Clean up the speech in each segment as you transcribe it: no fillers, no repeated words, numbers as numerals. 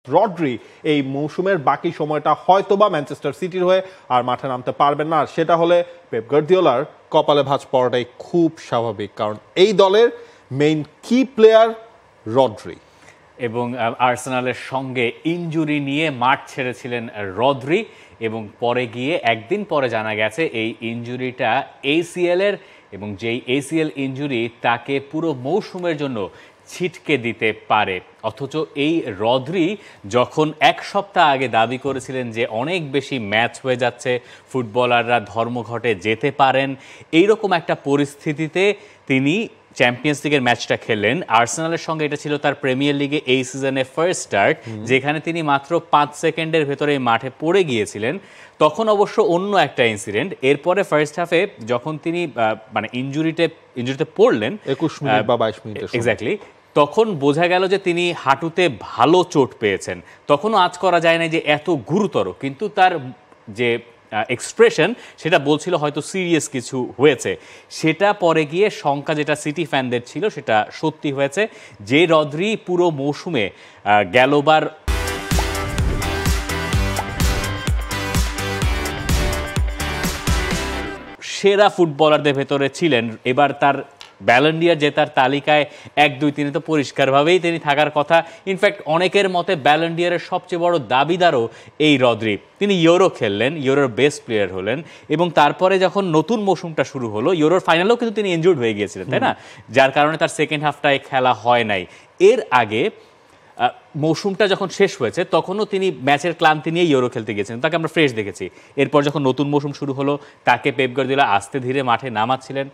Rodri এই মৌসুমের বাকি সময়টা হয়তোবা ম্যানচেস্টার সিটির হয়ে আর মাঠে নামতে পারবেন না, আর সেটা হলে পেপ গার্দিওলার কপালে ভাঁজ পড়াটাই খুব স্বাভাবিক, কারণ এই দলের মেইন কি প্লেয়ার রড্রি। এবং আর্সেনালের সঙ্গে ইনজুরি নিয়ে মাঠ ছেড়েছিলেন রড্রি, এবং পরে গিয়ে একদিন পরে জানা গেছে এই ইনজুরিটা ACL এর, এবং যেই ACL ইনজুরি তাকে পুরো মৌসুমের জন্য ছিটকে দিতে পারে। অথচ এই রড্রি যখন এক সপ্তাহ আগে দাবি করেছিলেন যে অনেক বেশি ম্যাচ হয়ে যাচ্ছে, ফুটবলাররা ধর্মঘটে যেতে পারেন, এইরকম একটা পরিস্থিতিতে তিনি চ্যাম্পিয়ন্স লিগের ম্যাচটা খেললেন আর্সেনালের সঙ্গে। এটা ছিল তার প্রিমিয়ার লিগে এই সিজনে ফার্স্ট স্টার্ট, যেখানে তিনি মাত্র 5 সেকেন্ডের ভেতরে মাঠে পড়ে গিয়েছিলেন। তখন অবশ্য অন্য একটা ইনসিডেন্ট, এরপরে ফার্স্ট হাফে যখন তিনি মানে ইনজুরিতে পড়লেন 21 মিনিট বা 22 মিনিট এক্স্যাক্টলি, তখন বোঝা গেল যে তিনি হাঁটুতে ভালো চোট পেয়েছেন। তখনও আঁচ করা যায় না যে এত গুরুতর, কিন্তু তার যে এক্সপ্রেশন সেটা বলছিল হয়তো সিরিয়াস কিছু হয়েছে। সেটা পরে গিয়ে শঙ্কা যেটা সিটি ফ্যানদের ছিল সেটা সত্যি হয়েছে, যে রড্রি পুরো মৌসুমে গেলবার সেরা ফুটবলারদের ভেতরে ছিলেন। এবার তার ব্যালন ডি'অর জেতার তালিকায় 1, 2, 3 তো পরিষ্কারভাবেই তিনি থাকার কথা। ইনফ্যাক্ট অনেকের মতে ব্যালন ডি'অরের সবচেয়ে বড় দাবিদারও এই রড্রি। তিনি ইউরো খেললেন, ইউরোর বেস্ট প্লেয়ার হলেন, এবং তারপরে যখন নতুন মৌসুমটা শুরু হলো, ইউরোর ফাইনালেও কিন্তু তিনি ইনজুর্ড হয়ে গিয়েছিলেন, তাই না? যার কারণে তার সেকেন্ড হাফটায় খেলা হয় নাই। এর আগে মৌসুমটা যখন শেষ হয়েছে তখনও তিনি ম্যাচের ক্লান্তি নিয়ে ইউরো খেলতে গিয়েছিলেন, তাকে আমরা ফ্রেশ দেখেছি। এরপর যখন নতুন মৌসুম শুরু হলো তাকে পেপ গার্দিওলা আস্তে ধীরে মাঠে নামাচ্ছিলেন।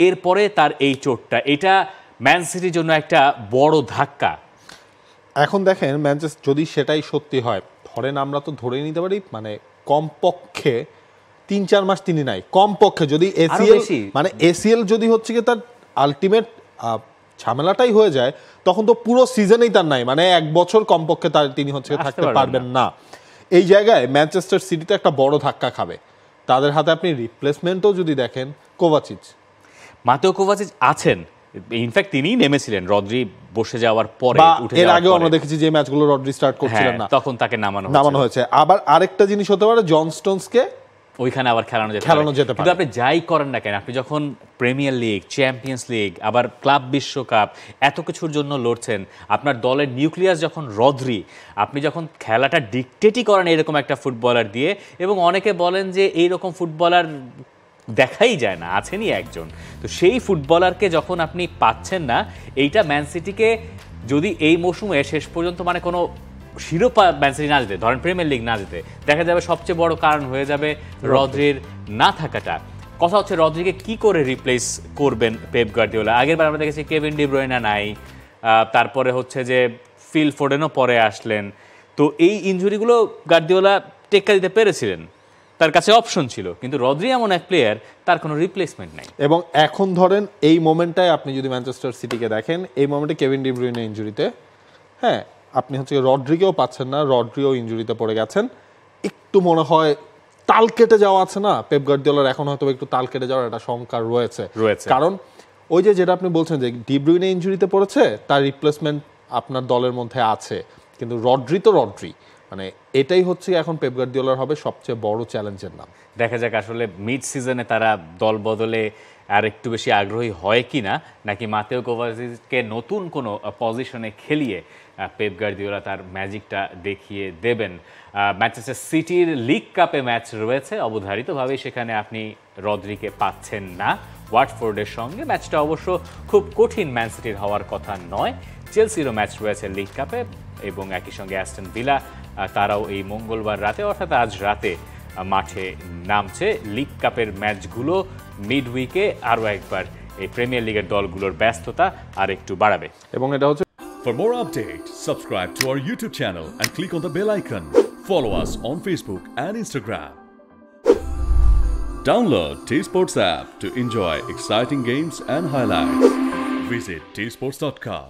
এরপরে তার এই চোটটা, এটা ম্যান সিটির জন্য একটা বড় ধাক্কা। এখন দেখেন ম্যানচেস্টার যদি সেটাই সত্যি হয়, ধরেন আমরা তো ধরে নিতে পারি মানে কমপক্ষে 3-4 মাস তিনি নাই, কমপক্ষে যদি ACL যদি হচ্ছে কি তার আলটিমেট ঝামেলাটাই হয়ে যায়, তখন তো পুরো সিজনেই তার নাই, মানে 1 বছর কমপক্ষে তিনি হচ্ছে থাকতে পারবেন না। এই জায়গায় ম্যানচেস্টার সিটিতে একটা বড় ধাক্কা খাবে। তাদের হাতে আপনি রিপ্লেসমেন্টও যদি দেখেন, মাতেও কোভাচিচ আছেন, ইনফ্যাক্ট তিনিই নেমেছিলেন রড্রি বসে যাওয়ার পরে। এর আগেও আমরা দেখেছি যে ম্যাচগুলো রড্রি স্টার্ট করছিলেন না, তখন তাকে নামানো হয়েছে। আবার আরেকটা জিনিস হতে পারে, জন স্টোনসকে ওইখানে আবার খেলানো যেতে পারে। কিন্তু আপনি যাই করেন না কেন, আপনি যখন প্রিমিয়ার লিগ, চ্যাম্পিয়ন্স লিগ, আবার ক্লাব বিশ্বকাপ এত কিছুর জন্য লড়ছেন, আপনার দলের নিউক্লিয়াস যখন রড্রি, আপনি যখন খেলাটা ডিকটেটই করেন এরকম একটা ফুটবলার দিয়ে, এবং অনেকে বলেন যে এইরকম ফুটবলার দেখাই যায় না, আছেনই একজন। তো সেই ফুটবলারকে যখন আপনি পাচ্ছেন না, এইটা ম্যান সিটিকে যদি এই মৌসুমে শেষ পর্যন্ত মানে কোনো শিরোপা ম্যান সিটি না যেতে, ধরেন প্রিমিয়ার লিগ না যেতে, দেখা যাবে সবচেয়ে বড় কারণ হয়ে যাবে রড্রির না থাকাটা। কথা হচ্ছে রড্রিকে কি করে রিপ্লেস করবেন পেপ গার্দিওলা। আগেরবার আমরা দেখেছি কেভিন ডি ব্রুইনা নাই, তারপরে হচ্ছে যে ফিল ফোডেনও পরে আসলেন। তো এই ইনজুরিগুলো গার্দিওলা টেক্কা দিতে পেরেছিলেন, তার কাছে অপশন ছিল, কিন্তু রড্রি এমন এক প্লেয়ার, তার কোনো রিপ্লেসমেন্ট নাই। এবং এখন ধরেন এই মোমেন্টটায় আপনি যদি ম্যানচেস্টার সিটিকে দেখেন, এই মোমেন্টে কেভিন ডি ব্রুইনা ইনজুরিতে, হ্যাঁ আপনি হচ্ছে রড্রিকেও পাচ্ছেন না, রড্রিও ইনজুরিতে পড়ে গেছেন। একটু মনে হয় তাল কেটে যাওয়া আছে না পেপ গার্দিওলার, এখন হয়তো একটু তাল কেটে যাওয়ার একটা শঙ্কা রয়েছে। কারণ ওই যেটা আপনি বলছেন যে ডি ব্রুইনা ইনজুরিতে পড়েছে, তার রিপ্লেসমেন্ট আপনার দলের মধ্যে আছে, কিন্তু রড্রি তো রড্রি, মানে এটাই হচ্ছে এখন পেপ গার্দিওলার হবে সবচেয়ে বড় চ্যালেঞ্জের নাম। দেখা যাক আসলে মিড সিজনে তারা দল বদলে আর একটু বেশি আগ্রহী হয় কি না, নাকি মাতেও কোভাচিচকে নতুন কোনো পজিশনে খেলিয়ে পেপ গার্দিওলা তার ম্যাজিকটা দেখিয়ে দেবেন। ম্যানচেস্টার সিটির লিগ কাপে ম্যাচ রয়েছে, অবধারিতভাবেই সেখানে আপনি রড্রিকে পাচ্ছেন না। ওয়াটফোর্ডের সঙ্গে ম্যাচটা অবশ্য খুব কঠিন ম্যান সিটির হওয়ার কথা নয়। চেলসিরও ম্যাচ রয়েছে লিগ কাপে, এবং একই সঙ্গে অ্যাস্টন ভিলা তারাও এই মঙ্গলবার রাতে অর্থাৎ আজ রাতে মাঠে নামছে। লিগ কাপের ম্যাচগুলো মিড উইকে আরও একবার এই প্রিমিয়ার লিগের দলগুলোর ব্যস্ততা আর একটু বাড়াবে। এবং এটা হচ্ছে For more updates, subscribe to our YouTube channel and click on the bell icon. Follow us on Facebook and Instagram. Download T-Sports app to enjoy exciting games and highlights. Visit tsports.com.